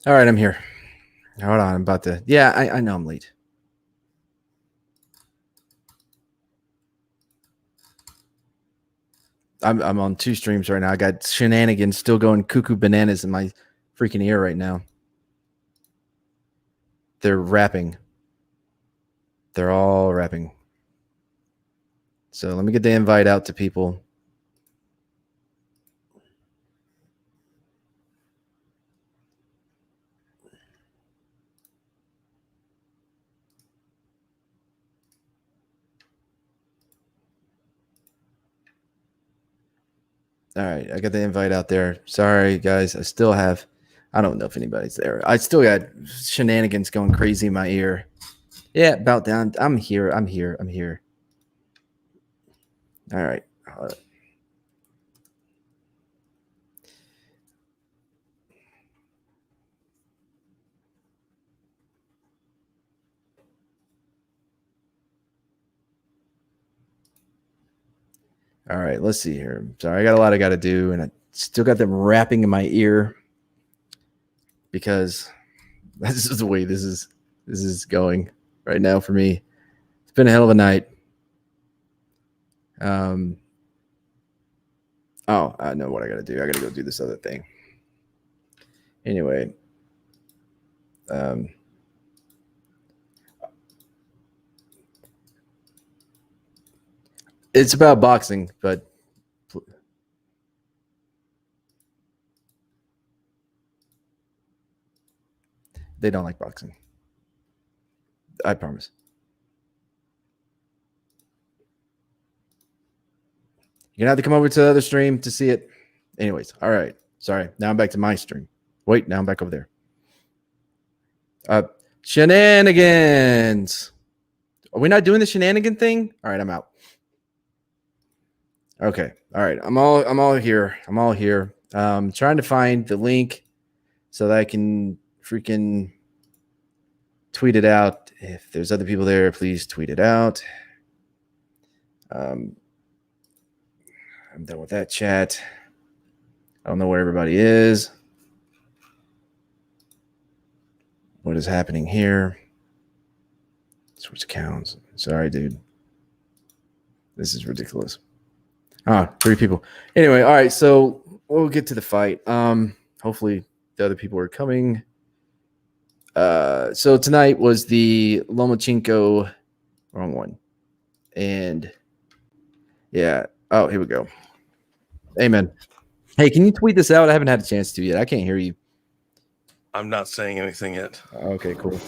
All right, I'm here. Hold on, I'm about to. Yeah, I know I'm late. I'm on two streams right now. I got shenanigans still going cuckoo bananas in my freaking ear right now. They're rapping. They're all rapping. So let me get the invite out to people. All right, I got the invite out there. Sorry, guys. I don't know if anybody's there. I still got shenanigans going crazy in my ear. Yeah, about down. I'm here. I'm here. I'm here. All right. All right, let's see here. Sorry, I got a lot I got to do, and I still got them rapping in my ear because this is the way this is going right now for me. It's been a hell of a night. Oh, I know what I got to do. I got to go do this other thing. Anyway, it's about boxing, but they don't like boxing. I promise. You're gonna have to come over to the other stream to see it. Anyways, all right. Sorry. Now I'm back to my stream. Wait, now I'm back over there. Shenanigans. Are we not doing the shenanigan thing? All right, I'm out. Okay. All right. I'm all here. I'm all here. Trying to find the link so that I can freaking tweet it out. If there's other people there, please tweet it out. I'm done with that chat. I don't know where everybody is. What is happening here? Switch accounts. Sorry, dude. This is ridiculous. 3 people. Anyway, all right. So we'll get to the fight. Hopefully the other people are coming. So tonight was the Lomachenko, wrong one. And yeah. Oh, here we go. Amen. Hey, can you tweet this out? I haven't had a chance to yet. I can't hear you. I'm not saying anything yet. Okay, cool.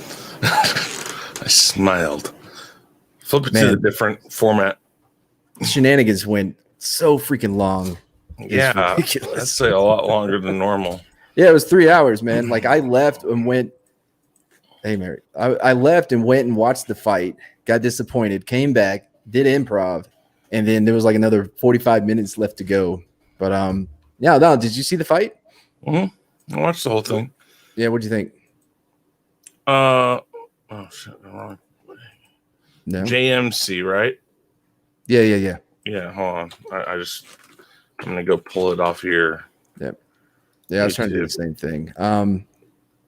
I smiled. Flip it to the different format. Shenanigans went so freaking long. Yeah, that's a lot longer than normal. Yeah, it was 3 hours, man. Like I left and went. Hey, Mary. I left and went and watched the fight. Got disappointed. Came back. Did improv, and then there was like another 45 minutes left to go. But yeah, no. Did you see the fight? Mm-hmm. I watched the whole thing. Yeah, what'd you think? Oh shit, wrong. No. JMC, right? Yeah. Yeah, hold on. I'm gonna go pull it off here. Yep. Yeah, I was trying to do the same thing.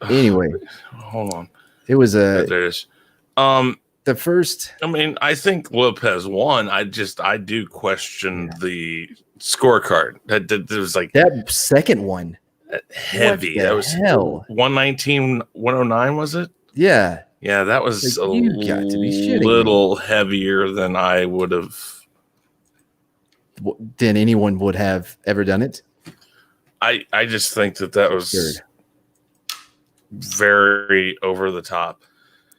Anyway, hold on. It was there it is. The first. I mean, I think Lopez won. I do question the scorecard. That was like that second one. Heavy. That was hell. 119, 109, was it? Yeah. Yeah, that was like, a little heavier than I would have. Than anyone would have ever done it. I just think that was very over the top.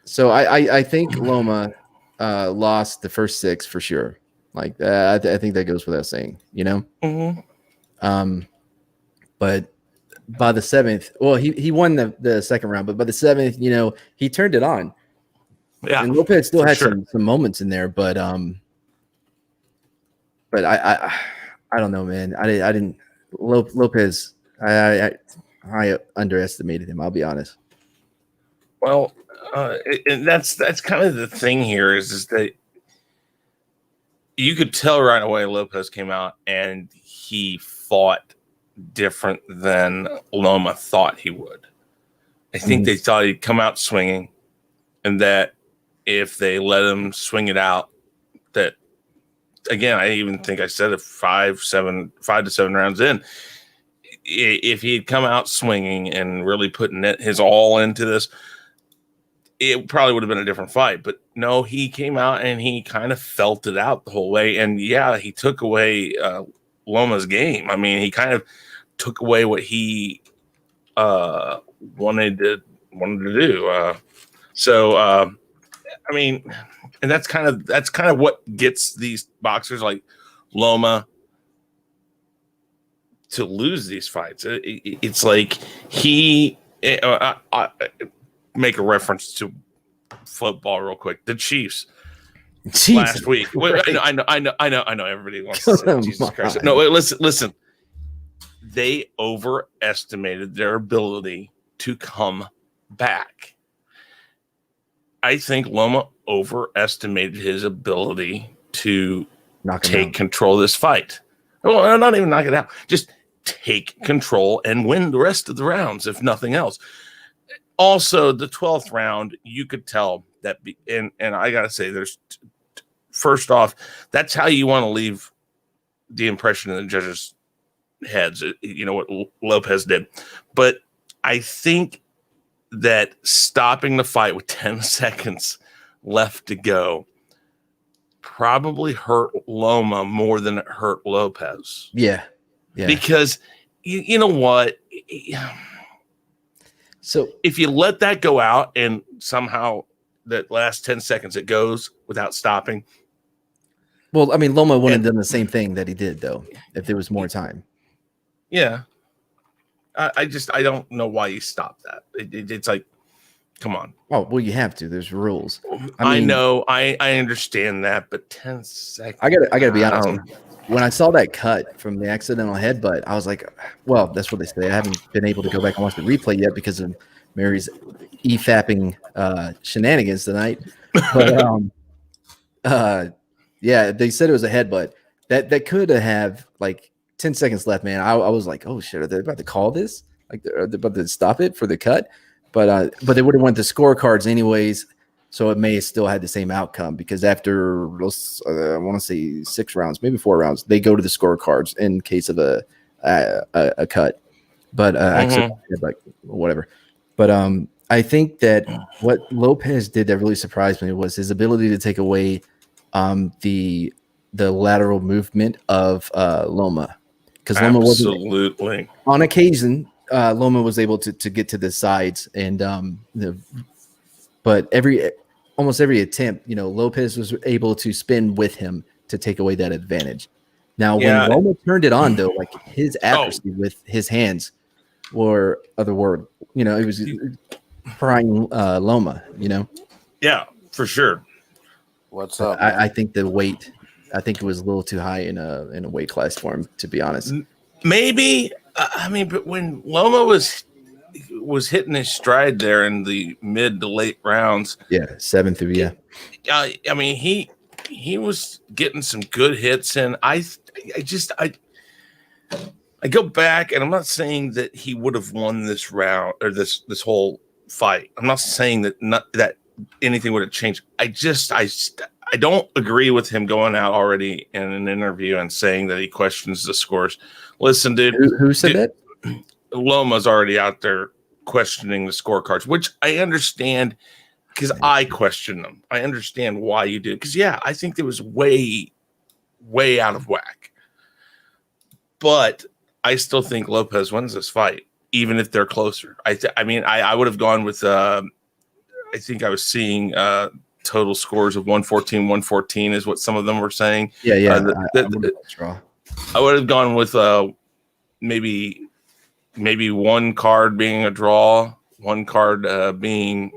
So I think Loma lost the first 6 for sure. Like I think that goes without saying, you know. Mm-hmm. But by the 7th, well, he won the second round, but by the 7th, you know, he turned it on. Yeah, and Lopez still had some moments in there, but I don't know, man. I didn't Lopez. I underestimated him. I'll be honest. Well, and that's kind of the thing here is that you could tell right away Lopez came out and he fought different than Loma thought he would. I think they thought he'd come out swinging, and that if they let him swing it out, that again, I even think I said it 5 to 7 rounds in. If he had come out swinging and really putting his all into this, it probably would have been a different fight. But no, he came out and he kind of felt it out the whole way. And yeah, he took away Loma's game. I mean, he kind of took away what he wanted to do. I mean, and that's kind of what gets these boxers like Loma to lose these fights. It's like he make a reference to football real quick. The Chiefs last week. I know. Everybody wants to say Jesus Christ. No, listen. They overestimated their ability to come back. I think Loma overestimated his ability to take control of this fight. Well, not even knock it out. Just take control and win the rest of the rounds, if nothing else. Also, the 12th round, you could tell that, and I got to say, there's first off, that's how you want to leave the impression in the judges' heads. You know what Lopez did. But I think that stopping the fight with 10 seconds left to go probably hurt Loma more than it hurt Lopez. Yeah. Because you know what? So if you let that go out and somehow that last 10 seconds it goes without stopping. Well, I mean, Loma wouldn't have done the same thing that he did, though, if there was more time. Yeah. I don't know why you stopped that. It's like, come on. Oh, well, you have to. There's rules. I know. I understand that, but 10 seconds. I gotta be honest. When I saw that cut from the accidental headbutt, I was like, well, that's what they say. I haven't been able to go back and watch the replay yet because of Mary's e-fapping shenanigans tonight. But yeah, they said it was a headbutt. That could have like 10 seconds left, man. I was like, oh shit, are they about to call this? Like, are they about to stop it for the cut? But they would have went the scorecards anyways, so it may have still had the same outcome because after I want to say 6 rounds, maybe 4 rounds, they go to the scorecards in case of a cut. But actually, like whatever. But I think that what Lopez did that really surprised me was his ability to take away the lateral movement of Loma, because Loma wasn't on occasion. Loma was able to get to the sides, and but almost every attempt, Lopez was able to spin with him to take away that advantage. Now, when Loma turned it on, though, like his accuracy with his hands were other word. It was prying Loma. Yeah, for sure. What's up? I think the weight. I think it was a little too high in a weight class for him, to be honest. Maybe. I mean, but when Loma was hitting his stride there in the mid to late rounds, 7 through, I mean, he was getting some good hits, and I go back, and I'm not saying that he would have won this round or this whole fight. I'm not saying that anything would have changed. I don't agree with him going out already in an interview and saying that he questions the scores. Listen, dude. Who said that? Loma's already out there questioning the scorecards, which I understand because I question them. I understand why you do. Because, I think it was way, way out of whack. But I still think Lopez wins this fight, even if they're closer. I would have gone with, I think I was seeing total scores of 114 is what some of them were saying. Yeah. I would have gone with maybe one card being a draw, one card being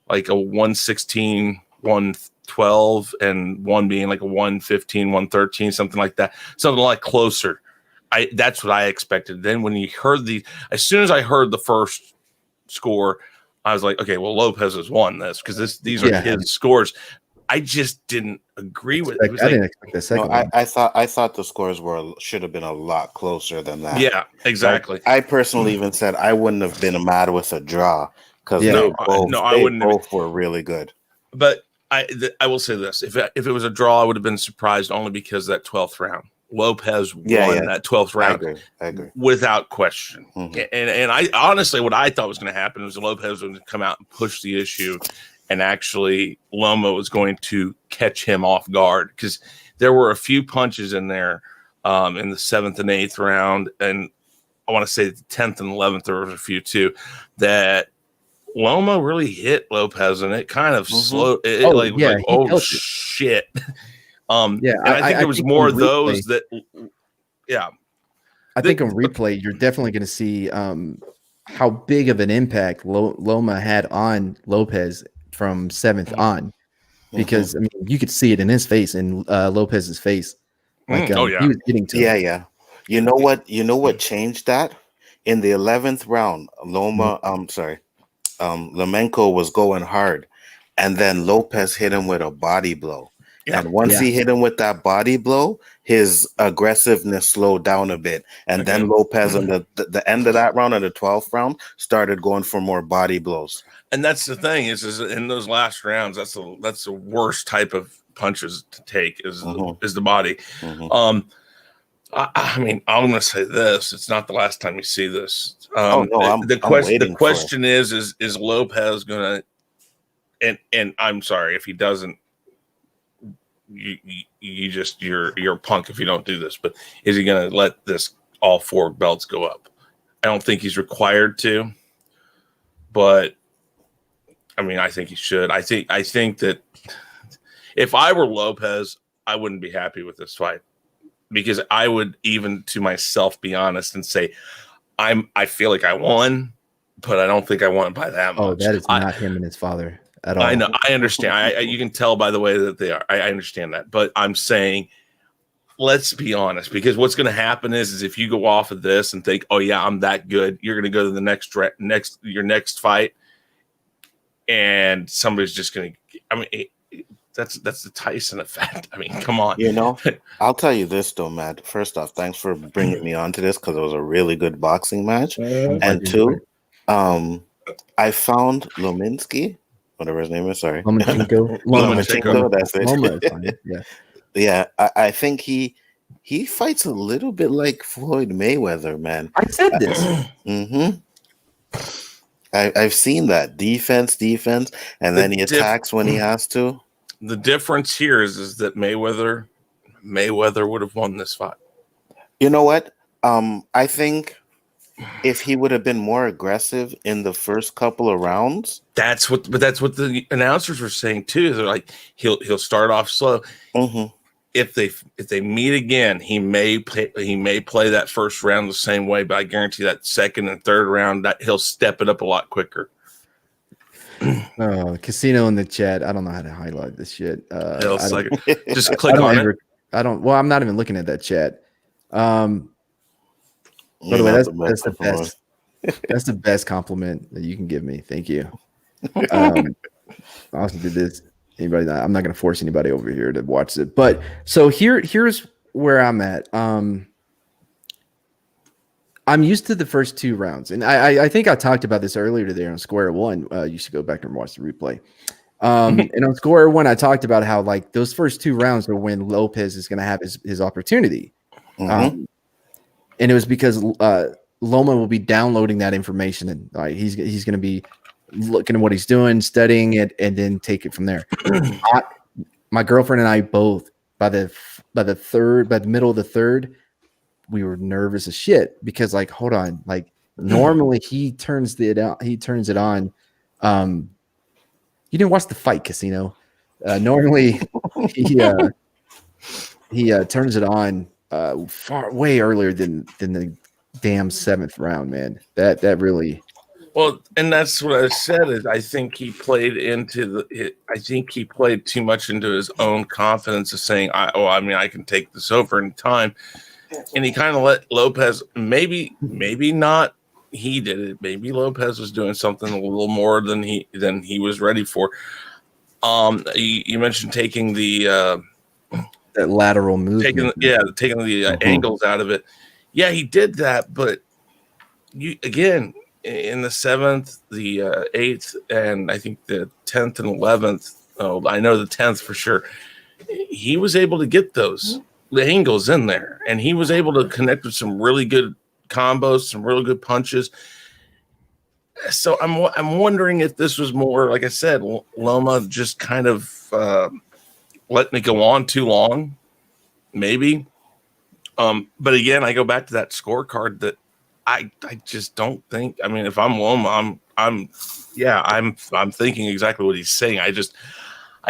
like a 116, 112, and one being like a 115, 113, something like that. Something like closer. That's what I expected. Then when you heard as soon as I heard the first score, I was like, okay, well, Lopez has won this because these are his scores. I just didn't agree with it. It was I didn't expect the second one. I thought the scores should have been a lot closer than that. Yeah, exactly. Like, I personally even said I wouldn't have been mad with a draw because I wouldn't both were really good. But I will say this: if it was a draw, I would have been surprised only because that 12th round, Lopez won that 12th round. I agree. Without question. And I honestly, what I thought was going to happen was Lopez was going to come out and push the issue, and actually Loma was going to catch him off guard, because there were a few punches in there in the 7th and 8th round, and I want to say the 10th and 11th there was a few too, that Loma really hit Lopez, and it kind of slowed. Oh shit! And I think there was more of those that. Yeah, I think on replay you're definitely going to see how big of an impact Loma had on Lopez from 7th on, because I mean you could see it in his face, in Lopez's face. Like he was getting to him. Yeah. You know what changed that? In the 11th round, Lamenko was going hard, and then Lopez hit him with a body blow. Yeah. And once he hit him with that body blow, his aggressiveness slowed down a bit. And then Lopez on the end of that round, in the 12th round, started going for more body blows. And that's the thing is in those last rounds, that's the worst type of punches to take is the body. I mean, I'm going to say this: it's not the last time you see this. The question is Lopez going to? And I'm sorry if he doesn't. You're a punk if you don't do this. But is he going to let all 4 belts go up? I don't think he's required to, but I mean, I think he should. I think that if I were Lopez, I wouldn't be happy with this fight, because I would, even to myself, be honest and say, I feel like I won, but I don't think I won by that much. Oh, that is not him and his father at all. I know. I understand. You can tell by the way that they are. I understand that. But I'm saying, let's be honest, because what's going to happen is if you go off of this and think, oh, yeah, I'm that good, you're going to go to the your next fight, and somebody's just going to – I mean, that's the Tyson effect. I mean, come on. You know, I'll tell you this, though, Matt. First off, thanks for bringing me onto this, because it was a really good boxing match. And 2, I found Lominski, whatever his name is, sorry. Lomachenko, that's it. Loma is fine. Yeah. Yeah, I think he fights a little bit like Floyd Mayweather, man. I said this. I've seen that defense, and then he attacks when he has to. The difference here is that Mayweather would have won this fight. You know what? I think if he would have been more aggressive in the first couple of rounds, that's what the announcers were saying too. They're like, he'll start off slow. If they meet again, he may play that first round the same way, but I guarantee that second and third round that he'll step it up a lot quicker. Casino in the chat. I don't know how to highlight this shit. Just click on it. Well, I'm not even looking at that chat. By the way, that's the best. That's the best compliment that you can give me. Thank you. I also did this. Anybody? I'm not going to force anybody over here to watch it. But so here's where I'm at. I'm used to the first 2 rounds, and I think I talked about this earlier today on Square One. You should go back and watch the replay. And on Square One, I talked about how like those first 2 rounds are when Lopez is going to have his opportunity. And it was because Loma will be downloading that information, and he's going to be looking at what he's doing, studying it, and then take it from there. My girlfriend and I both, by the middle of the 3rd, we were nervous as shit, because like, hold on, like normally he turns it on. You didn't watch the fight, Casino. Normally he turns it on way earlier than the damn 7th round, man. That really. Well, and that's what I said. Is I think he played too much into his own confidence of saying, I can take this over in time. And he kind of let Lopez, maybe not he did it. Maybe Lopez was doing something a little more than he was ready for. You mentioned taking the that lateral movement. taking the angles out of it. Yeah, he did that, but you again in the 7th, the 8th, and I think the 10th and 11th. Oh, I know the 10th for sure. He was able to get those angles in there, and he was able to connect with some really good combos, some really good punches. So I'm wondering if this was more, like I said, Loma just kind of letting it go on too long, maybe. But again, I go back to that scorecard that I just don't think. I mean, if I'm Loma, I'm thinking exactly what he's saying. I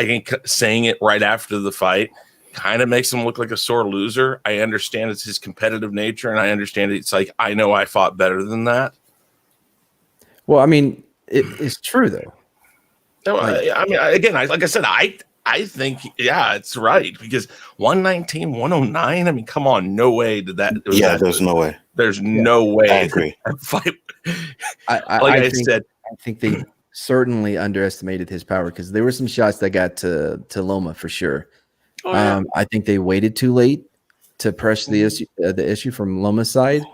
think saying it right after the fight kind of makes him look like a sore loser. I understand it's his competitive nature, and I understand it's like, I know I fought better than that. Well, I mean, it's true though. No, I mean, again, like I said, I think, yeah, it's right, because 119, 109. I mean, come on, no way did that. There's no way. There's no way. I agree. Fight. I think they certainly underestimated his power, because there were some shots that got to Loma for sure. Oh, yeah. I think they waited too late to press the issue from Loma's side.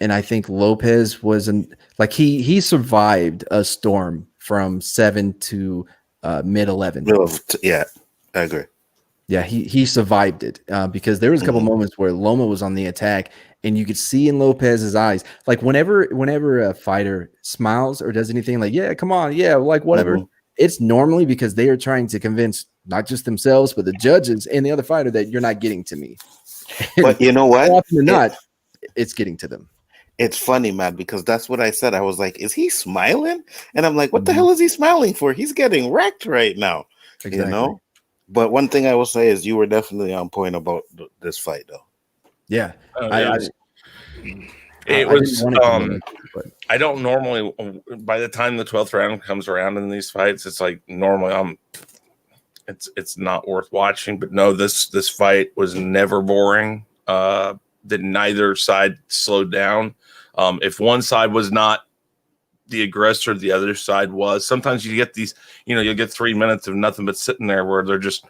And I think Lopez wasn't like he survived a storm from 7 to mid 11. Yeah, I agree. Yeah, he survived it because there was a couple moments where Loma was on the attack, and you could see in Lopez's eyes, like whenever a fighter smiles or does anything, like, yeah, come on, yeah, like whatever, it's normally because they are trying to convince not just themselves but the judges and the other fighter that you're not getting to me. But you know what? More often than not, it's getting to them. It's funny, man, because that's what I said. I was like, is he smiling? And I'm like, what the hell is he smiling for? He's getting wrecked right now. Exactly. You know? But one thing I will say is you were definitely on point about this fight, though. Yeah. It was I don't normally, by the time the 12th round comes around in these fights, it's like normally it's not worth watching. But no, this fight was never boring. That neither side slowed down. If one side was not the aggressor, the other side was. Sometimes you get these, you'll get 3 minutes of nothing but sitting there where they're just,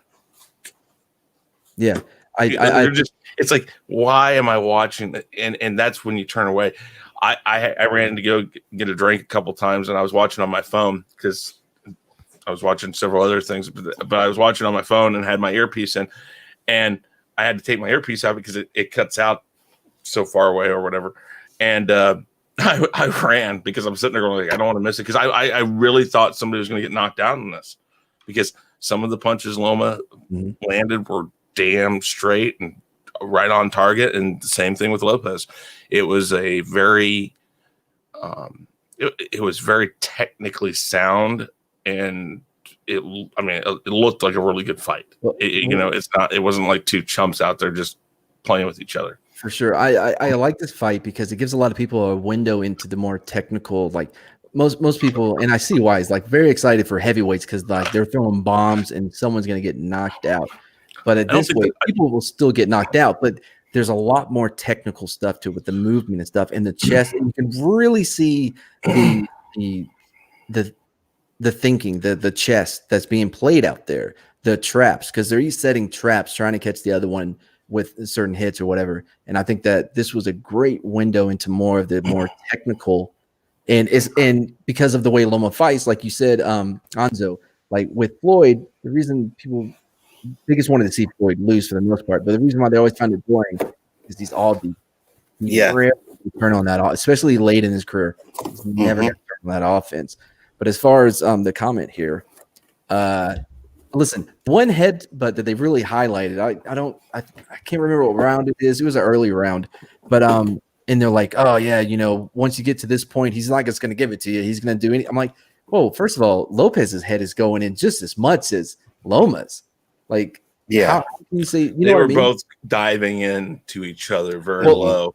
it's like, why am I watching? And that's when you turn away. I ran to go get a drink a couple times, and I was watching on my phone because I was watching several other things, but I was watching on my phone and had my earpiece in, and I had to take my earpiece out because it cuts out so far away or whatever. And I ran because I'm sitting there going, like, I don't want to miss it, because I really thought somebody was going to get knocked out in this, because some of the punches Loma landed were damn straight and right on target, and the same thing with Lopez. It was a very it was very technically sound, and it looked like a really good fight. It wasn't like two chumps out there just playing with each other. For sure. I like this fight because it gives a lot of people a window into the more technical, like most people, and I see why, is like very excited for heavyweights because like they're throwing bombs and someone's going to get knocked out. But at this weight, people will still get knocked out, but there's a lot more technical stuff to it with the movement and stuff and the chest. And you can really see the thinking, the chess that's being played out there, the traps, because they're each setting traps, trying to catch the other one with certain hits or whatever. And I think that this was a great window into more of the more technical, and because of the way Loma fights, like you said, Anzo, like with Floyd, the reason they just wanted to see Floyd lose for the most part, but the reason why they always found it boring is he's Aldi. Rarely turn on that, especially late in his career. He's never got to turn on that offense. But as far as the comment here, listen, one head, but that they've really highlighted. I can't remember what round it is. It was an early round, but and they're like, oh yeah, once you get to this point, he's not just going to give it to you. He's going to do anything. I'm like, whoa, first of all, Lopez's head is going in just as much as Loma's. Like, how can you say they were both diving into each other very low?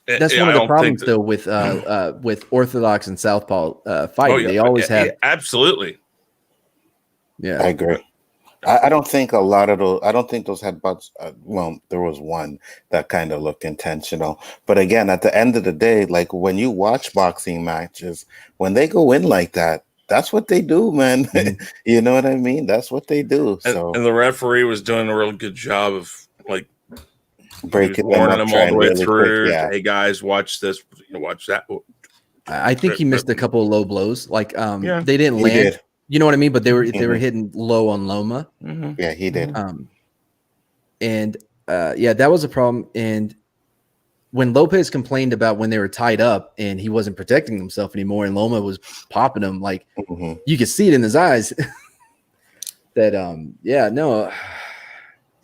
That's one of the problems, though, with Orthodox and Southpaw fighting. They always have absolutely. Yeah, I agree. I don't think a lot of those. I don't think those headbutts. Well, there was one that kind of looked intentional, but again, at the end of the day, like when you watch boxing matches, when they go in like that, That's what they do, man. Mhm. You know what I mean? That's what they do. So And the referee was doing a real good job of like breaking them warning up, them all the trying way really quick. through. Yeah. Hey guys, watch this. Watch that. I think he missed a couple of low blows. Like Yeah, they didn't he land. did. You know what I mean? But they were Mhm. hitting low on Loma. Mm-hmm. Yeah, he did. And yeah, that was a problem. And when Lopez complained about when they were tied up and he wasn't protecting himself anymore, and Loma was popping him, like Mhm. you could see it in his eyes. That yeah, no,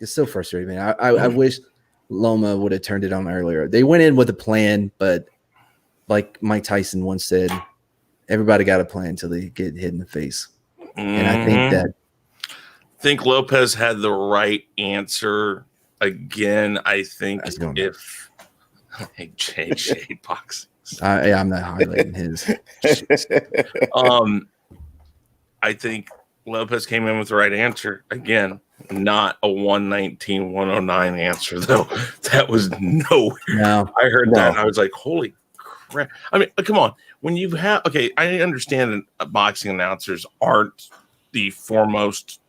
it's so frustrating, man. I wish Loma would have turned it on earlier. They went in with a plan, but like Mike Tyson once said, everybody got a plan until they get hit in the face. And I think Lopez had the right answer again. I think That's going if hey, Shade Box, I'm not highlighting his. I think Lopez came in with the right answer again. Not a 119, 109 answer though. That was nowhere. No, I heard that and I was like, holy crap. I mean, come on. When you have I understand that boxing announcers aren't the foremost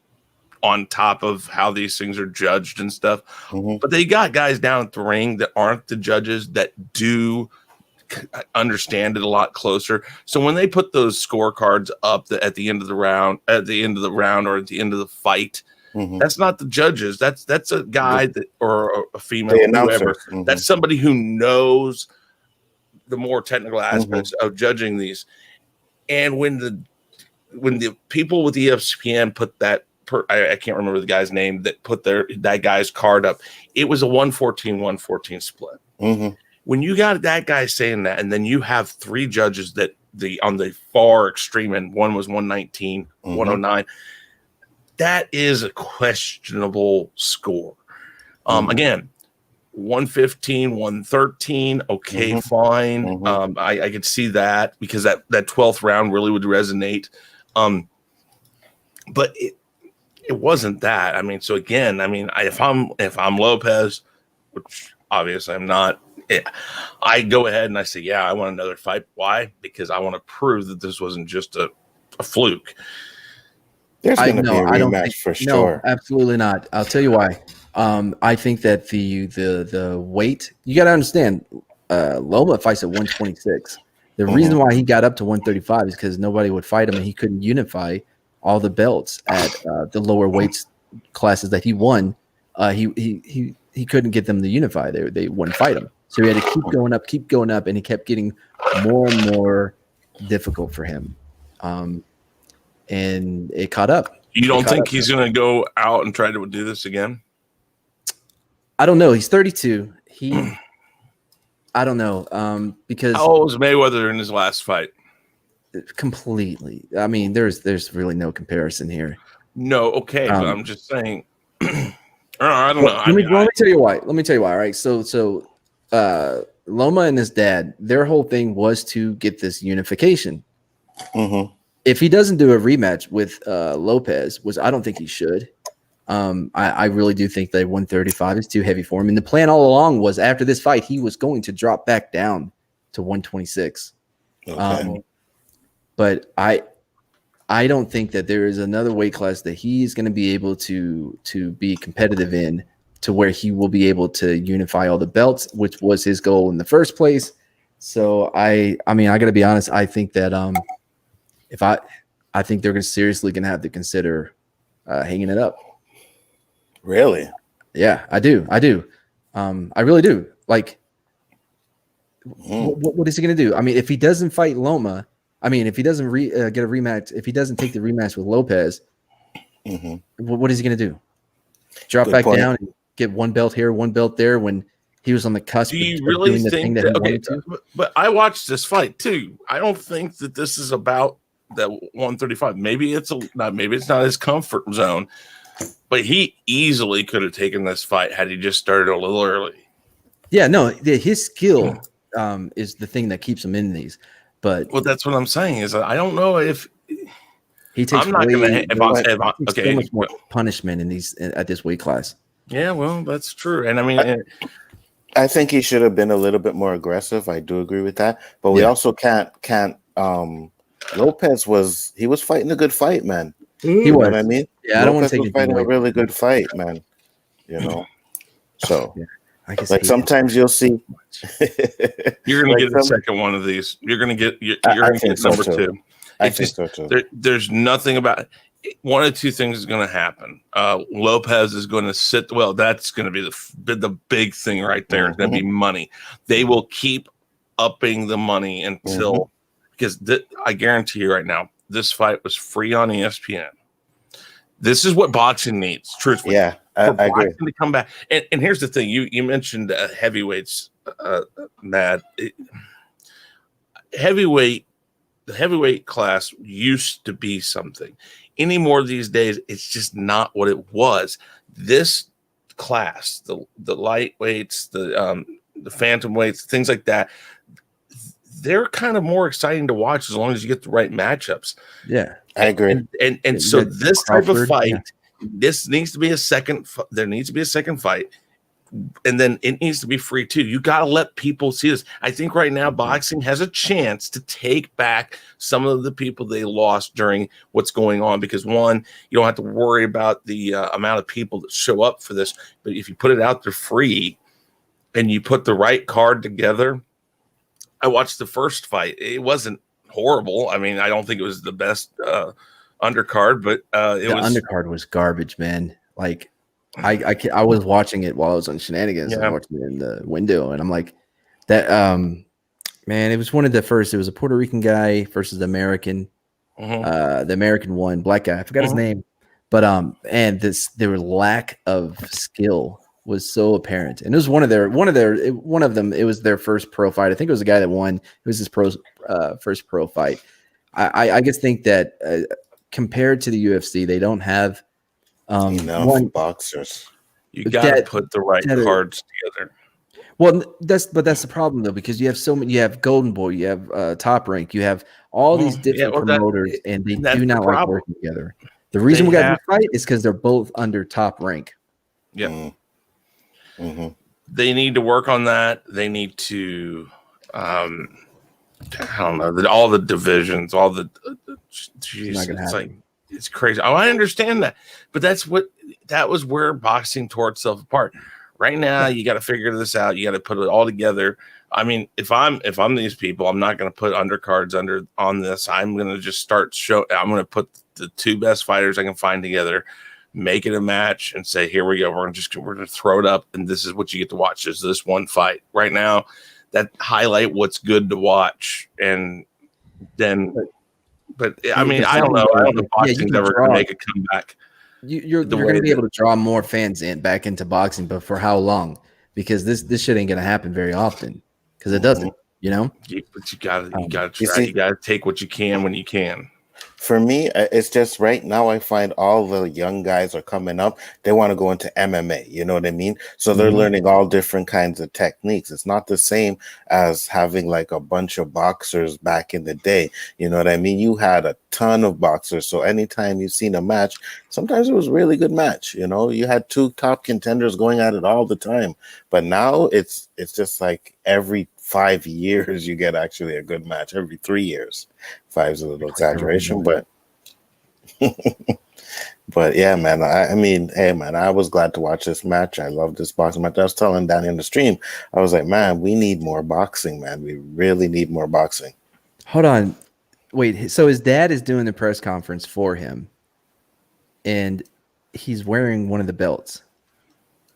on top of how these things are judged and stuff, but they got guys down at the ring that aren't the judges that do understand it a lot closer. So when they put those scorecards up at the end of the round, or at the end of the fight, that's not the judges. That's a guy that or a female, whoever. That's somebody who knows the more technical aspects of judging these. And when the people with ESPN put that, I can't remember the guy's name that put that guy's card up, it was a 114-114 split. When you got that guy saying that, and then you have three judges that on the far extreme end, one was 119, 109, that is a questionable score. Again, 115, 113, okay, fine. I could see that because that 12th round really would resonate. But it wasn't that. I mean, so again, I mean, if I'm Lopez, which obviously I'm not, I go ahead and I say, yeah, I want another fight. Why? Because I want to prove that this wasn't just a fluke. There's going to be a rematch for sure. No, absolutely not. I'll tell you why. I think that the weight, you got to understand, Loma fights at 126. The reason why he got up to 135 is because nobody would fight him and he couldn't unify all the belts at the lower weights classes that he won. He couldn't get them to unify. They wouldn't fight him. So he had to keep going up, and he kept getting more and more difficult for him. And it caught up. You don't think he's going to go out and try to do this again? I don't know. He's 32. I don't know. Because how old was Mayweather in his last fight? Completely. I mean, there's really no comparison here. No, okay, but I'm just saying. I don't know. Let me tell you why. All right. So Loma and his dad, their whole thing was to get this unification. If he doesn't do a rematch with Lopez, which I don't think he should, I really do think that 135 is too heavy for him. And the plan all along was after this fight, he was going to drop back down to 126. Okay. But I don't think that there is another weight class that he's going to be able to be competitive in, to where he will be able to unify all the belts, which was his goal in the first place. So I mean, I got to be honest. I think that I think they're seriously going to have to consider hanging it up. Really? Yeah, I do. I really do. Like, what is he going to do? I mean, if he doesn't fight Loma, if he doesn't get a rematch, if he doesn't take the rematch with Lopez, what is he going to do? Drop back down and get one belt here, one belt there when he was on the cusp of doing the thing that he wanted to? But I watched this fight too. I don't think that this is about that 135. Maybe it's not his comfort zone, but he easily could have taken this fight had he just started a little early. Yeah, no, his skill is the thing that keeps him in these. But that's what I'm saying is I don't know if he takes. I'm not going to. So much more punishment in these at this weight class. Yeah, well, that's true, and I mean, I think he should have been a little bit more aggressive. I do agree with that, but we also can't Lopez was fighting a good fight, man. He You know was. what I mean? Yeah, I don't want to take was anything fighting away a really good fight, man. You know, so Yeah, I guess like sometimes you'll see. You're gonna get a second one of these. You're gonna get gonna get number two. I think so too. There's nothing about it. One of two things is going to happen. Lopez is going to sit. Well, that's going to be the big thing right there. It's going to be money. They will keep upping the money until because I guarantee you right now, this fight was free on ESPN. This is what boxing needs, truthfully. Yeah, I agree. To come back, and here's the thing: you mentioned heavyweights, Matt. The heavyweight class used to be something. Anymore these days, it's just not what it was. This class, the lightweights, the phantom weights, things like that, they're kind of more exciting to watch as long as you get the right matchups. Yeah, I agree. And so this type of fight, this needs to be a second. There needs to be a second fight. And then it needs to be free too. You got to let people see this. I think right now boxing has a chance to take back some of the people they lost during what's going on because one, you don't have to worry about the amount of people that show up for this. But if you put it out there free and you put the right card together, I watched the first fight. It wasn't horrible. I mean, I don't think it was the best undercard, but the undercard was garbage, man. Like, I was watching it while I was on Shenanigans. Yeah. I was watching it in the window, and I'm like, that man, it was one of the first. It was a Puerto Rican guy versus the American. The American won, black guy. I forgot his name, but and their lack of skill was so apparent, and it was one of them. It was their first pro fight. I think it was the guy that won. It was his first pro fight. I just think that compared to the UFC, they don't have. Enough boxers. You got to put the right cards together. Well, that's the problem though, because you have so many. You have Golden Boy, you have Top Rank, you have all these different promoters, and they do not like working together. The reason we got to fight is because they're both under Top Rank. Yeah, they need to work on that. They need to, I don't know, all the divisions, all the. It's crazy. Oh, I understand that, but that was where boxing tore itself apart. Right now, you got to figure this out. You got to put it all together. I mean, if I'm these people, I'm not going to put undercards on this. I'm going to just I'm going to put the two best fighters I can find together, make it a match, and say, here we go. We're going to throw it up, and this is what you get to watch. Is this one fight right now? That highlight what's good to watch, and then. But I mean, I don't know. I don't know if boxing's ever going to make a comeback. You're going to be able to draw more fans back into boxing, but for how long? Because this shit ain't going to happen very often. Because it doesn't, you know. But you got to try. You got to take what you can when you can. For me, it's just right now I find all the young guys are coming up. They want to go into MMA. You know what I mean? So they're learning all different kinds of techniques. It's not the same as having like a bunch of boxers back in the day. You know what I mean? You had a ton of boxers. So anytime you've seen a match, sometimes it was a really good match. You know, you had two top contenders going at it all the time. But now it's just like every 5 years you get actually a good match. Every 3 years. 5's a little exaggeration, but but yeah, man. I mean, hey, man, I was glad to watch this match. I love this boxing match. I was telling Danny in the stream, I was like, man, we need more boxing, man. We really need more boxing. Hold on. Wait, so his dad is doing the press conference for him, and he's wearing one of the belts.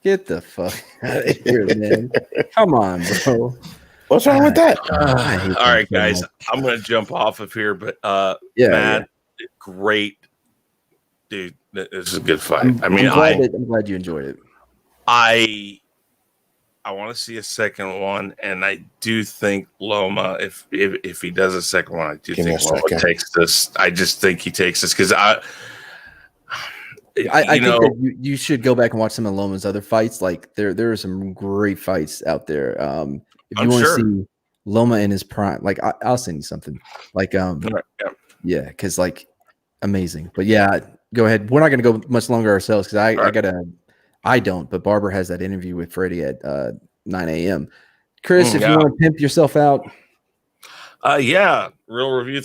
Get the fuck out of here, man. Come on, bro. What's wrong with that? All right, guys. I'm going to jump off of here, but Matt, great. Dude, this is a good fight. I'm glad you enjoyed it. I want to see a second one, and I do think Loma, if he does a second one, I do think Loma takes this. I just think he takes this because I think that you should go back and watch some of Loma's other fights. Like there are some great fights out there. If you want to see Loma in his prime, like I'll send you something. Like because like amazing. But yeah, go ahead. We're not going to go much longer ourselves because I don't. But Barber has that interview with Freddie at 9 a.m. Chris, if you want to pimp yourself out, real review.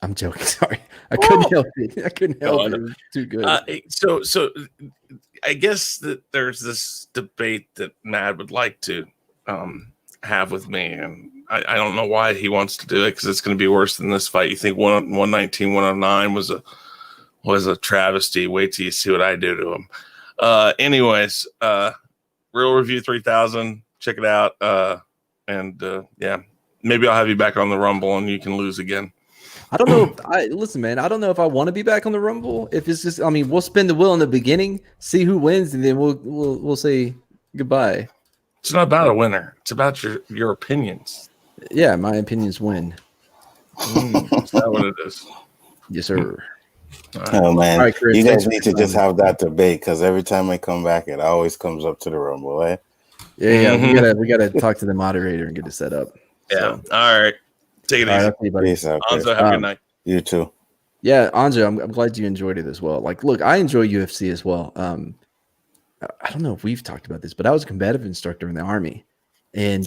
I'm joking. Sorry, I couldn't help it. I couldn't help it. It was too good. So I guess that there's this debate that Mad would like to have with me, and I don't know why he wants to do it because it's going to be worse than this fight. You think 119, 109 was a travesty? Wait till you see what I do to him. Anyways, Real Review 3000, check it out. Yeah, maybe I'll have you back on the Rumble and you can lose again. I don't know. Listen, man. I don't know if I want to be back on the Rumble. If it's just, I mean, we'll spin the wheel in the beginning, see who wins, and then we'll say goodbye. It's not about a winner. It's about your opinions. Yeah, my opinions win. Is that what it is? Yes, sir. Right. Oh man, right, Chris, you guys need to just have that debate because every time I come back, it always comes up to the Rumble, eh? Yeah, we gotta talk to the moderator and get it set up. Yeah. So. All right. Take it easy. Peace out, Anzo, have a good night. You too. Yeah, Anjo, I'm glad you enjoyed it as well. Like, look, I enjoy UFC as well. I don't know if we've talked about this, but I was a combative instructor in the Army, and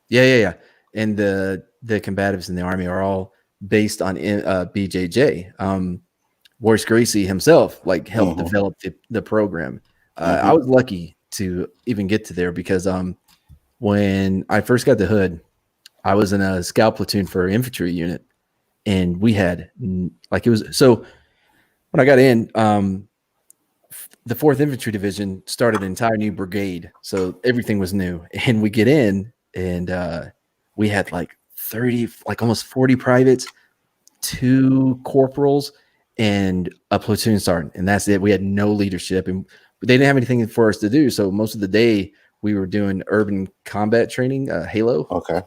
yeah. And the combatives in the Army are all based on BJJ. Royce Gracie himself helped develop the program. I was lucky to even get to there because when I first got the hood, I was in a scout platoon for an infantry unit, and we had when I got in, the 4th Infantry Division started an entire new brigade, so everything was new. And we get in, and we had 30, almost 40 privates, 2 corporals, and a platoon sergeant, and that's it. We had no leadership, and they didn't have anything for us to do. So most of the day we were doing urban combat training, Halo. Okay.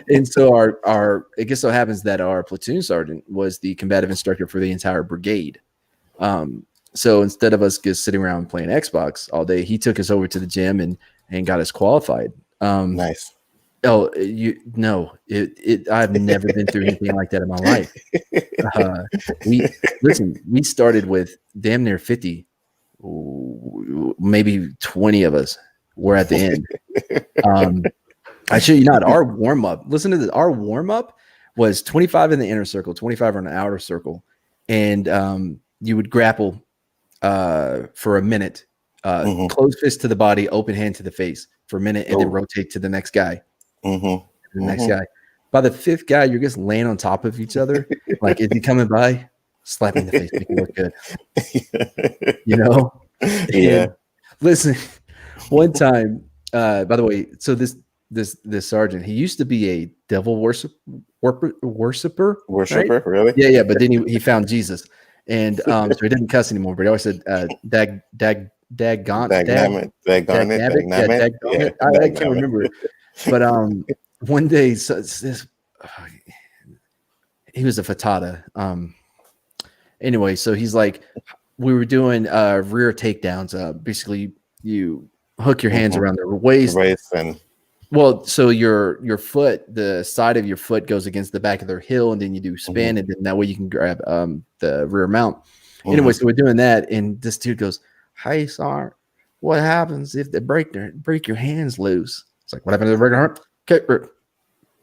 And so our it just so happens that our platoon sergeant was the combative instructor for the entire brigade. So instead of us just sitting around playing Xbox all day, he took us over to the gym and got us qualified. Nice. Oh, I've never been through anything like that in my life. We started with damn near 50, maybe 20 of us were at the end. I show you not, our warm-up, listen to this, our warm-up was 25 in the inner circle, 25 on the outer circle. And you would grapple for a minute, closed fist to the body, open hand to the face for a minute, and then rotate to the next guy. The next guy. By the 5th guy, you're just laying on top of each other. Is he coming by? Slapping the face, make it look good. Yeah. And listen, one time, by the way, so this sergeant, he used to be a devil worshiper. Right? Really? Yeah. But then he found Jesus, and so he didn't cuss anymore. But he always said, "Dag Dagnabbit. I can't remember it. But one day, he was a fatata. Anyway, so he's we were doing rear takedowns. Basically, you hook your hands around the waist. So your foot, the side of your foot goes against the back of their heel, and then you do spin, and then that way you can grab the rear mount. Anyway, so we're doing that, and this dude goes, "Hey, Sar, what happens if they break your hands loose?" It's like, "What happened to the regular arm?" Okay,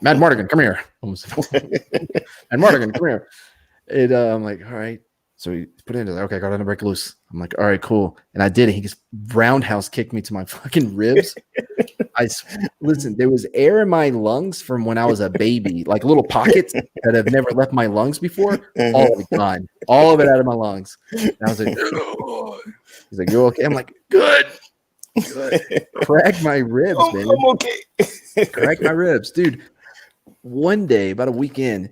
Mad Mardigan, come here. Mad Mardigan, come here. And I'm like, all right. So he put it in. Okay, I got to break it loose. I'm like, all right, cool. And I did it. He just roundhouse kicked me to my fucking ribs. Listen, there was air in my lungs from when I was a baby, little pockets that have never left my lungs before. All of it gone. All of it out of my lungs. And I was like, he's like, "You okay?" I'm like, Good. Crack my ribs, man. I'm okay. Crack my ribs, dude. One day, about a weekend,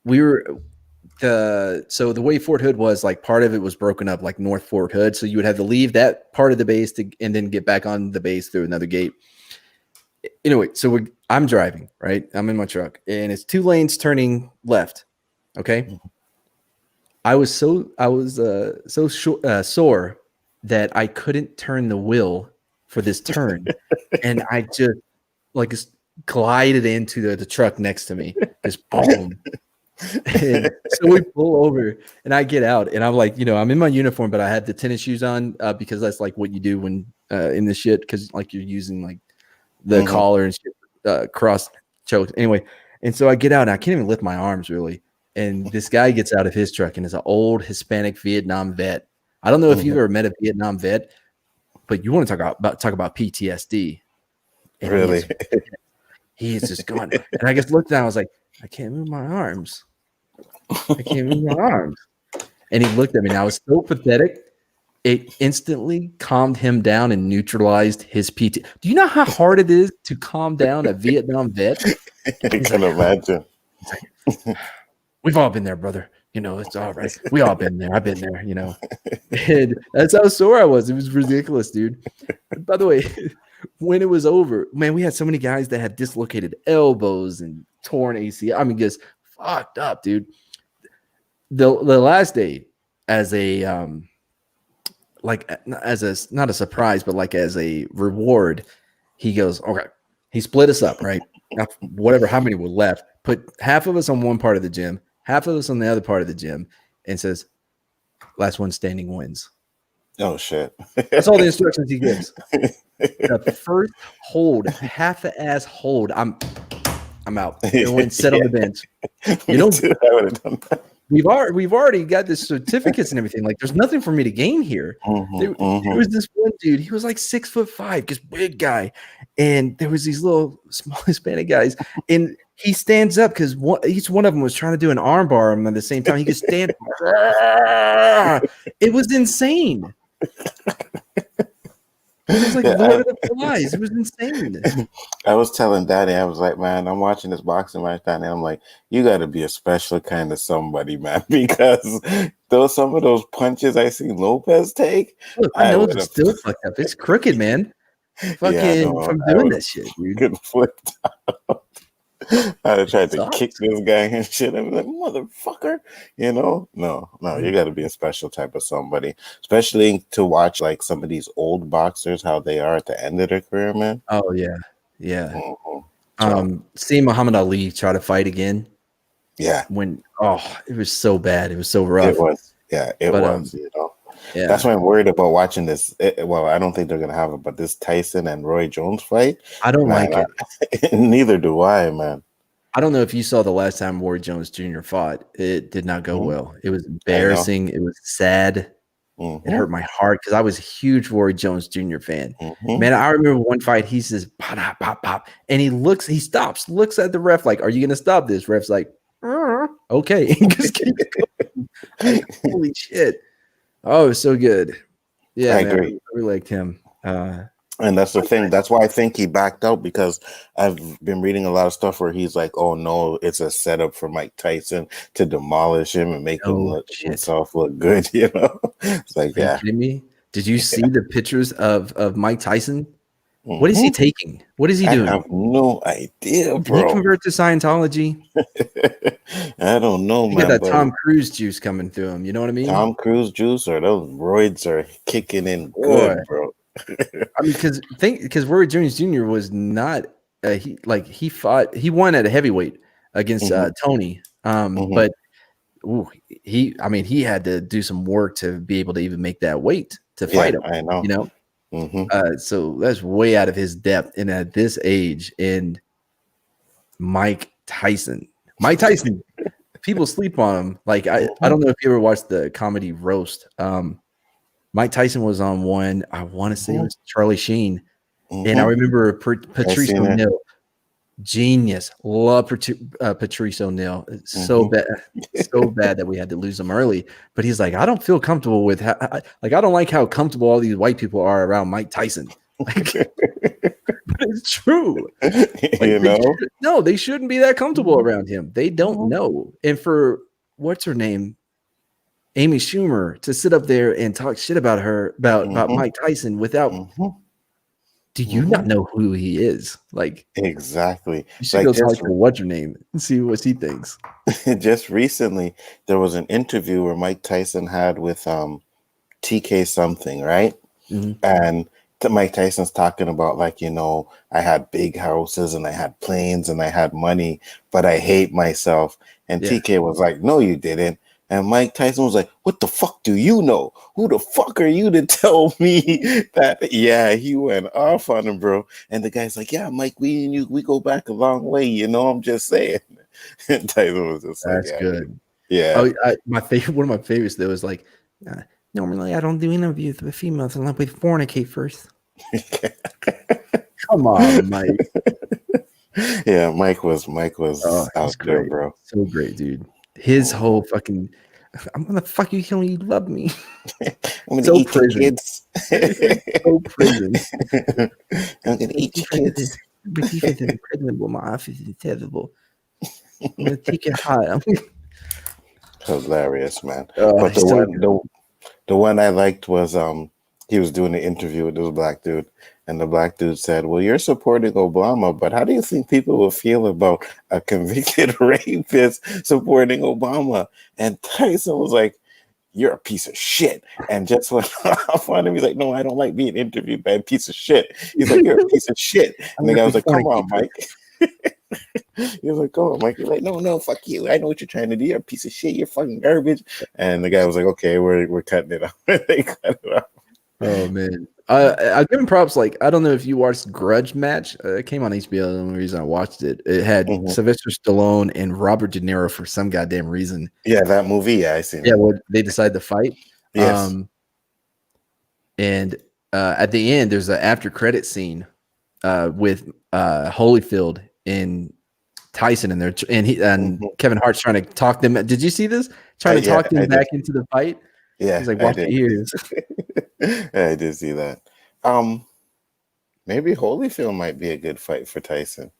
we were so the way Fort Hood was, part of it was broken up, North Fort Hood. So you would have to leave that part of the base and then get back on the base through another gate. Anyway, so I'm driving, right? I'm in my truck, and it's 2 lanes turning left. Okay. I was so sore that I couldn't turn the wheel for this turn, and I just glided into the truck next to me. Just boom. And so we pull over, and I get out, and I'm like, I'm in my uniform, but I had the tennis shoes on because that's what you do when in this shit, because you're using the collar and shit, cross choked. Anyway, And so I get out and I can't even lift my arms really. And this guy gets out of his truck and is an old Hispanic Vietnam vet. I don't know if you've ever met a Vietnam vet, but you want to talk about PTSD. And Really? he is just gone. And I just looked down. I was like, I can't move my arms. I can't move my arms. And he looked at me and I was so pathetic. It instantly calmed him down and neutralized his PT. Do you know how hard it is to calm down a Vietnam vet? I can imagine. We've all been there, brother. You know, it's all right. We all been there. I've been there, you know. And that's how sore I was. It was ridiculous, dude. By the way, when it was over, man, we had so many guys that had dislocated elbows and torn ACL. I mean, just fucked up, dude. The last day, as a not a surprise, but like as a reward, he goes, okay. He split us up, right? Whatever, how many were left? Put half of us on one part of the gym, half of us on the other part of the gym, and says, "Last one standing wins." Oh shit! That's all the instructions he gives. The first hold, half-ass hold, I'm out. Everyone sit on the bench. You know, I would have done that. We've already got the certificates and everything. Like, there's nothing for me to gain here. There was this one dude. He was like 6'5", just big guy, and there was these little small Hispanic guys, and he stands up because each one of them was trying to do an arm bar at the same time. He could stand. It was insane. It was like Lord of the Flies. It was insane. I was telling Daddy, I was like, man, I'm watching this boxing match, Daddy. I'm like, you got to be a special kind of somebody, man, because some of those punches I see Lopez take. Look, I know it's still fucked up. It's crooked, man. From doing this shit, dude. Getting flipped out. I tried to kick this guy and shit. I'm like, motherfucker, you know? No, you got to be a special type of somebody, especially to watch like some of these old boxers, how they are at the end of their career, man. Oh, yeah. Yeah. Seeing Muhammad Ali try to fight again. Yeah. It was so bad. It was so rough. It was. Yeah, it was, you know. Yeah. That's why I'm worried about watching this. Well, I don't think they're going to have it, but this Tyson and Roy Jones fight. I don't like it. Neither do I, man. I don't know if you saw the last time Roy Jones Jr. fought. It did not go well. It was embarrassing. It was sad. It hurt my heart because I was a huge Roy Jones Jr. fan. Man, I remember one fight. He says, pop, pop, pop. And he stops, looks at the ref like, are you going to stop this? Ref's like, okay. Just keep going. Holy shit. Oh, it was so good. Yeah, I agree. I really liked him. And that's the thing. That's why I think he backed out, because I've been reading a lot of stuff where he's like, oh, no, it's a setup for Mike Tyson to demolish him and make himself look good, you know? It's like, Are you kidding me? Did you see the pictures of Mike Tyson? What is he taking? What is he doing? I have no idea, bro. Did he convert to Scientology? I don't know, man. You got that Tom Cruise juice coming through him. You know what I mean? Tom Cruise juice, or those roids are kicking in good, bro. I mean, because Roy Jones Jr. was not he won at a heavyweight against Tony, but he had to do some work to be able to even make that weight to fight him. I know, you know. So that's way out of his depth, and at this age, and Mike Tyson, people sleep on him. Like I don't know if you ever watched the comedy Roast. Mike Tyson was on one. I want to say it was Charlie Sheen, and I remember Patrice O'Neal, genius. Love Patrice O'Neal. It's so bad that we had to lose him early. But he's like, I don't feel comfortable with I don't like how comfortable all these white people are around Mike Tyson. But it's true. They shouldn't be that comfortable around him. They don't know. And for what's her name? Amy Schumer, to sit up there and talk shit about her, about Mike Tyson without, do you not know who he is? Like, exactly. You should go talk to what's her name and see what he thinks. Just recently, there was an interview where Mike Tyson had with TK something, right? And Mike Tyson's talking about, like, you know, I had big houses and I had planes and I had money, but I hate myself. And TK was like, no, you didn't. And Mike Tyson was like, "What the fuck do you know? Who the fuck are you to tell me that?" Yeah, he went off on him, bro. And the guy's like, "Yeah, Mike, we and you, we go back a long way. You know, I'm just saying." And Tyson was just like, That's "Yeah, good. yeah." Oh, my favorite, one of my favorites though is like, normally I don't do interviews with females unless we fornicate first. Come on, Mike. Yeah, Mike was Oh, out he's there, great. bro. So great, dude. His whole fucking, I'm gonna fuck you till you love me. I'm gonna So eat prison. your kids. So prison. I'm gonna eat your kids. My defense is impregnable. My offense is terrible. I'm gonna take it hot. Hilarious, man. Oh, But he's so good. the one I liked was he was doing an interview with this black dude, and the black dude said, "Well, you're supporting Obama, but how do you think people will feel about a convicted rapist supporting Obama?" And Tyson was like, "You're a piece of shit," and just went off on him. He's like, "No, I don't like being interviewed by a piece of shit." He's like, "You're a piece of shit," and the guy was like, "Come on, Mike." He was like, "Come on, Mike." He's like, "No, fuck you. I know what you're trying to do. You're a piece of shit. You're fucking garbage." And the guy was like, "Okay, we're cutting it off." They cut it off. Oh man, I give him props. Like, I don't know if you watched Grudge Match. It came on HBO. The only reason I watched it, it had Sylvester Stallone and Robert De Niro for some goddamn reason. Yeah, that movie. Yeah, I seen. Yeah, well, they decide to fight. Yes. And at the end, there's an after credit scene with Holyfield and Tyson in there, and Kevin Hart's trying to talk them. Did you see this? Trying to talk them back into the fight. Yeah, he's like, "Watch the ears." Yeah, I did see that. Maybe Holyfield might be a good fight for Tyson.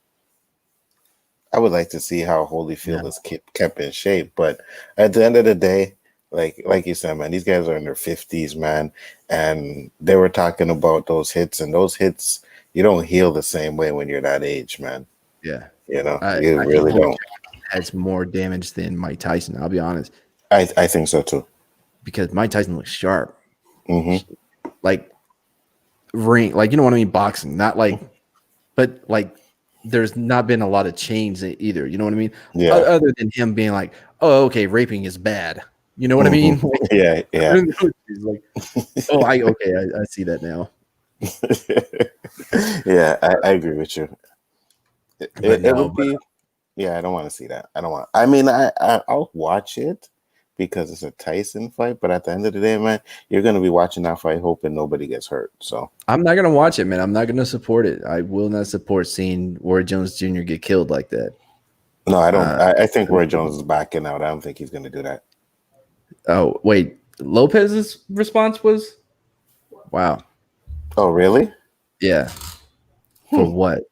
I would like to see how Holyfield is kept in shape, but at the end of the day, like you said, man, these guys are in their 50s, man, and they were talking about those hits, and those hits, you don't heal the same way when you're that age, man. Yeah, you know, I really don't. Has more damage than Mike Tyson. I'll be honest. I think so too. Because Mike Tyson looks sharp, like ring, like, you know what I mean, boxing, not like, but like, there's not been a lot of change either. You know what I mean? Yeah. Other than him being like, "Oh, okay, raping is bad." You know what I mean? Like, yeah. Like, oh, I see that now. Yeah, I agree with you. It would be. Yeah, I don't want to see that. I don't want. I mean, I'll watch it because it's a Tyson fight, but at the end of the day, man, you're gonna be watching that fight hoping nobody gets hurt. So I'm not gonna watch it, man. I'm not gonna support it. I will not support seeing Roy Jones Jr. get killed like that. No, I don't. I think Roy Jones is backing out. I don't think he's gonna do that. Oh wait, Lopez's response was, "Wow." Oh really? Yeah. For what,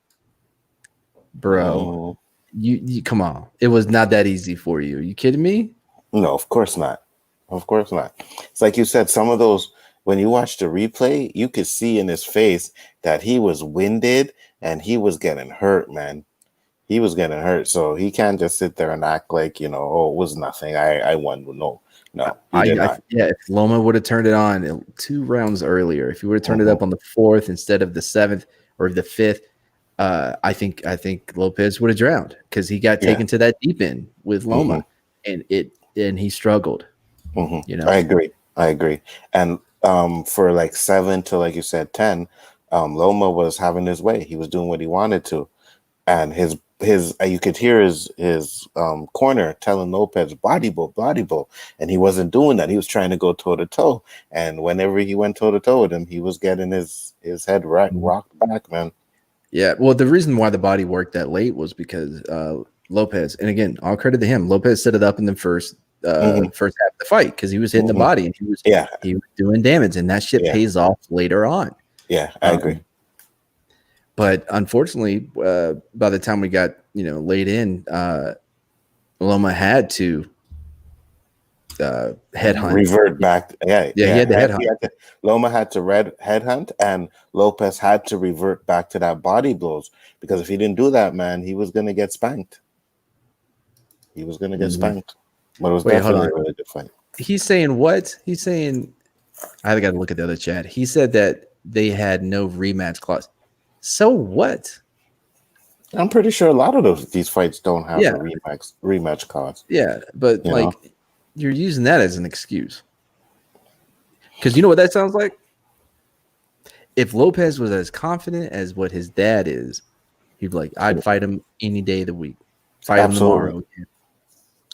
bro? You come on. It was not that easy for you. Are you kidding me? No, of course not. Of course not. It's like you said, some of those, when you watch the replay, you could see in his face that he was winded and he was getting hurt, man. He was getting hurt. So he can't just sit there and act like, oh, it was nothing. I won. No. If Loma would have turned it on 2 rounds earlier, if he would have turned it up on the 4th instead of the 7th or the 5th, I think Lopez would have drowned because he got taken to that deep end with Loma, and he struggled. I agree. And for like 7 to, like you said, 10, Loma was having his way. He was doing what he wanted to, and his you could hear his corner telling Lopez body blow, and he wasn't doing that. He was trying to go toe to toe, and whenever he went toe to toe with him, he was getting his head rocked back, man. Yeah, well, the reason why the body worked that late was because Lopez, and again, all credit to him, Lopez set it up in the first half of the fight because he was hitting the body and he was doing damage, and that shit pays off later on. Yeah, I agree. But unfortunately, by the time we got laid in, Loma had to headhunt, revert back. He had to headhunt. Loma had to headhunt, and Lopez had to revert back to that body blows, because if he didn't do that, man, he was gonna get spanked. But it was definitely a really good fight. He's saying what? He's saying, I got to look at the other chat. He said that they had no rematch clause. So what? I'm pretty sure a lot of these fights don't have a rematch clause. Yeah, but you're using that as an excuse. Because you know what that sounds like? If Lopez was as confident as what his dad is, he'd be like, I'd fight him any day of the week. Fight him tomorrow.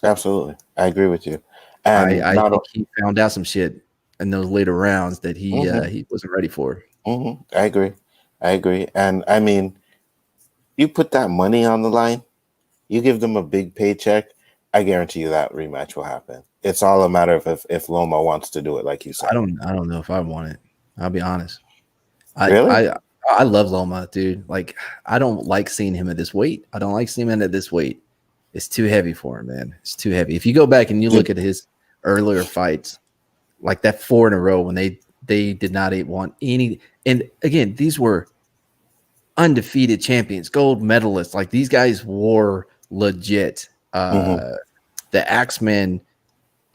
Absolutely. I agree with you. And I think he found out some shit in those later rounds that he wasn't ready for. I agree. And I mean, you put that money on the line, you give them a big paycheck, I guarantee you that rematch will happen. It's all a matter of if Loma wants to do it, like you said. I don't know if I want it. I'll be honest. Really? I love Loma, dude. Like, I don't like seeing him at this weight. I don't like seeing him at this weight. It's too heavy for him, man. It's too heavy. If you go back and you look at his earlier fights, like that 4 in a row when they did not want any. And again, these were undefeated champions, gold medalists. Like, these guys were legit. The Axeman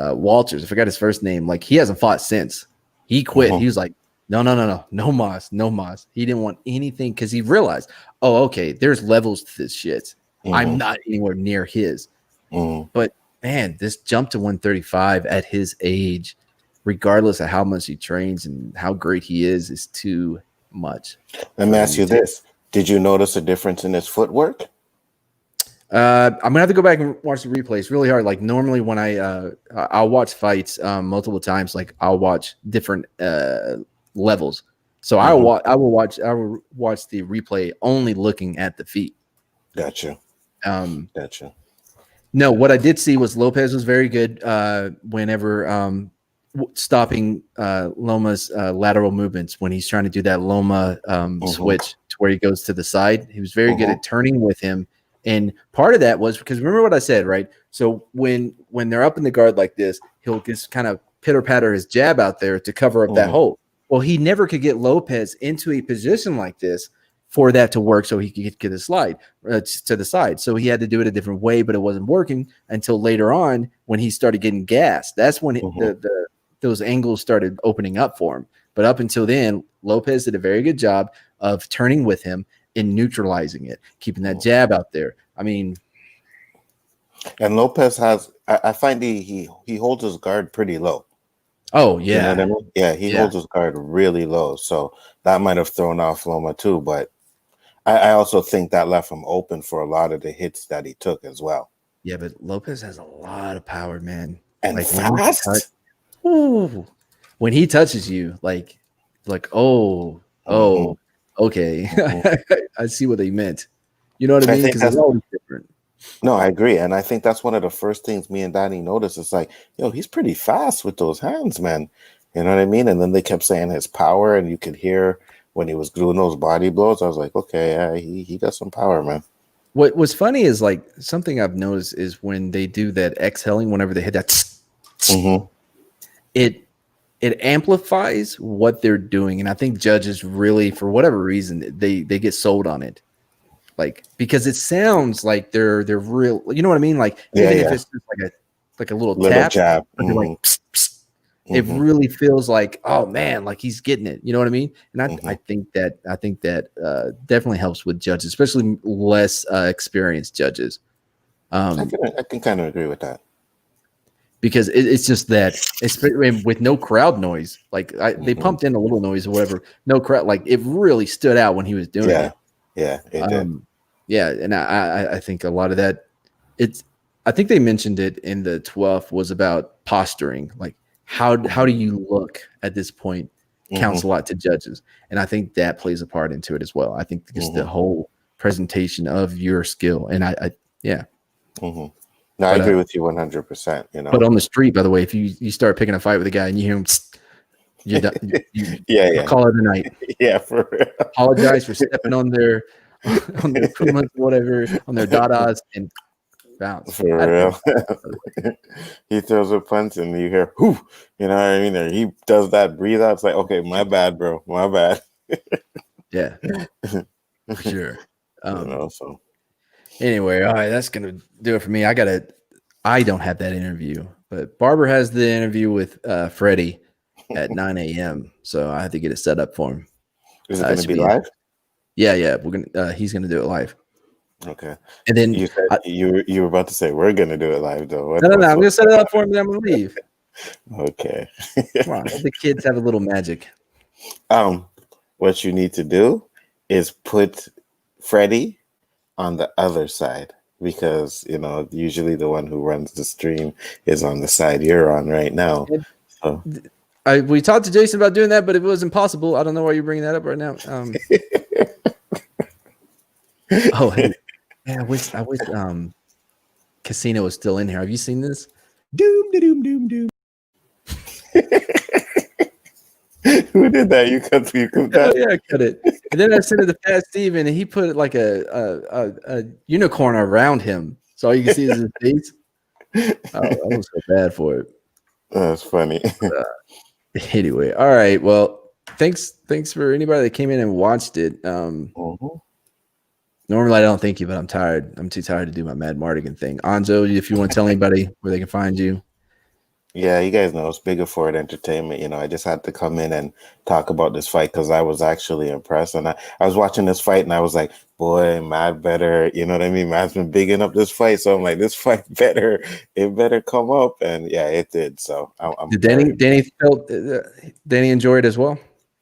Walters, I forgot his first name. Like, he hasn't fought since. He quit. He was like, no mas. He didn't want anything because he realized, oh, okay, there's levels to this shit. I'm not anywhere near his. But man, this jump to 135 at his age, regardless of how much he trains and how great he is too much. Let me ask you this. Did you notice a difference in his footwork? I'm gonna have to go back and watch the replay. It's really hard. Like, normally when I'll watch fights multiple times, like I'll watch different levels. So I will watch the replay only looking at the feet. Gotcha. No, what I did see was Lopez was very good whenever stopping Loma's lateral movements when he's trying to do that Loma switch to where he goes to the side. He was very good at turning with him. And part of that was because, remember what I said, right? So when they're up in the guard like this, he'll just kind of pitter-patter his jab out there to cover up that hole. Well, he never could get Lopez into a position like this for that to work so he could get a slide to the side. So he had to do it a different way, but it wasn't working until later on when he started getting gassed. That's when those angles started opening up for him. But up until then, Lopez did a very good job of turning with him and neutralizing it, keeping that jab out there. I mean, and Lopez I find he holds his guard pretty low. Oh yeah, you know what I mean? Yeah, he holds his guard really low, so that might have thrown off Loma too. But I also think that left him open for a lot of the hits that he took as well. Yeah, but Lopez has a lot of power, man, and like fast. When he touches you, like okay, I see what they meant. You know what I mean? Because it's always different. No, I agree. And I think that's one of the first things me and Danny noticed. It's like, he's pretty fast with those hands, man. You know what I mean? And then they kept saying his power, and you could hear when he was doing those body blows. I was like, okay, he got some power, man. What was funny is, like, something I've noticed is when they do that exhaling, whenever they hit that, it amplifies what they're doing. And I think judges really, for whatever reason, they get sold on it. Like, because it sounds like they're real, you know what I mean? Like, even if it's just like a little tap, jab, like, psst, psst, it really feels like, oh man, like he's getting it. You know what I mean? And I think that definitely helps with judges, especially less experienced judges. I can kind of agree with that. Because it's just that, with no crowd noise, like they pumped in a little noise or whatever, no crowd, like it really stood out when he was doing it. Yeah, it did. Yeah, and I think a lot of that, I think they mentioned it in the 12th, was about posturing. Like, how do you look at this point counts a lot to judges. And I think that plays a part into it as well. I think just the whole presentation of your skill. And No, I agree with you 100%. But on the street, by the way, if you start picking a fight with a guy and you hear him, you're done. Call it a night. Yeah, for real. Apologize for stepping on their Pumas, whatever, on their Dadas, and bounce. For real. He throws a punch and you hear, whoo, you know what I mean? Or he does that breathe out. It's like, okay, my bad, bro. My bad. Yeah, for sure. So. Anyway, all right, that's going to do it for me. I don't have that interview, but Barber has the interview with Freddie at 9 a.m. So I have to get it set up for him. Is it going to be live? Yeah. We're gonna. He's going to do it live. Okay. And then You said you were about to say we're gonna do it live though. no. I'm gonna set it up for him. Then I'm gonna leave. Okay. Come on, let the kids have a little magic. What you need to do is put Freddie on the other side, because usually the one who runs the stream is on the side you're on right now. So. We talked to Jason about doing that, but it was impossible. I don't know why you're bringing that up right now. Oh, hey. Yeah, I wish Casino was still in here. Have you seen this? Doom, doom, doom, doom. Who did that? You cut that? Oh, yeah, I cut it. And then I sent it to Pat Steven, and he put like a unicorn around him. So all you can see is his face. Oh, I was so bad for it. That's funny. Anyway, all right. Well, thanks for anybody that came in and watched it. Normally I don't thank you, but I'm tired. I'm too tired to do my Mad Mardigan thing. Anzo, if you want to tell anybody where they can find you. Yeah, you guys know it's Bigger Ford Entertainment. I just had to come in and talk about this fight because I was actually impressed. And I was watching this fight and I was like, boy, Mad better, you know what I mean? Mad's been bigging up this fight. So I'm like, this fight better come up. And yeah, it did. So I'm did Danny enjoy it as well?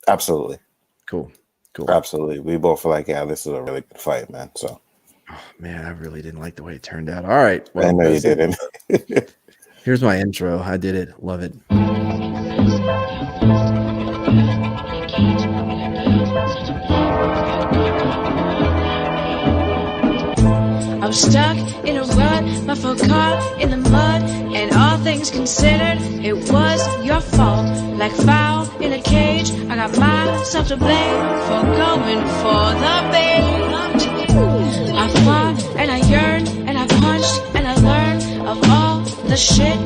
Absolutely. Cool. Absolutely. We both feel like, yeah, this is a really good fight, man. So, oh, man, I really didn't like the way it turned out. All right. Well, I know you didn't. Here's my intro. I did it. Love it. I was stuck in a rut, my foot caught in the mud, and all things considered, it was your fault. Like fowl in a cage, I got myself to blame for going for the bait. I fought and I yearned and I punched and I learned of all the shit